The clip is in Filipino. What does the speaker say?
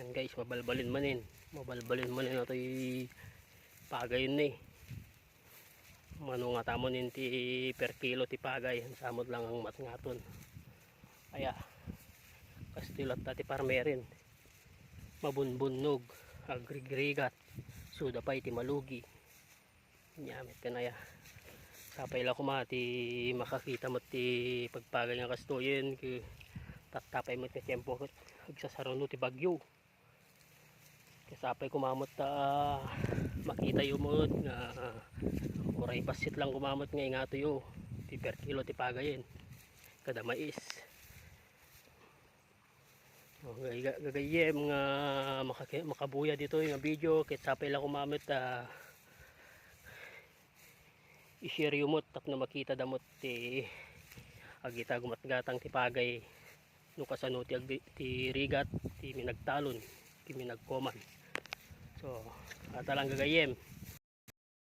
Yan guys, mabalbalin manin. Mabalbalin manin na ito pagayon ni. Mano nga tamon ti per kilo ti pagay. Samot lang ang matngaton. Aya. Kastilat tati parmerin. Mabunbunog. Agrigrigat. Suda pa iti malugi. Nyamit ka na ya. Sapay lang kumati makakita mo ti pagpagay nga kastoyen. Tatapay mo ti tempo. Agsasarano ti bagyo. Kasapay kumamot makita yung mo nga oray pasit lang kumamot nga ingato yo ti per kilo ti pagayin kada mais. Gagayem nga makabuya dito yung video kit sapay lang kumamot i-share yung mot tap na makita damot ti agita gumatgatang ti pagay no kasano ti rigat ti minagtalon ti minagkoman. So ata lang gagayem.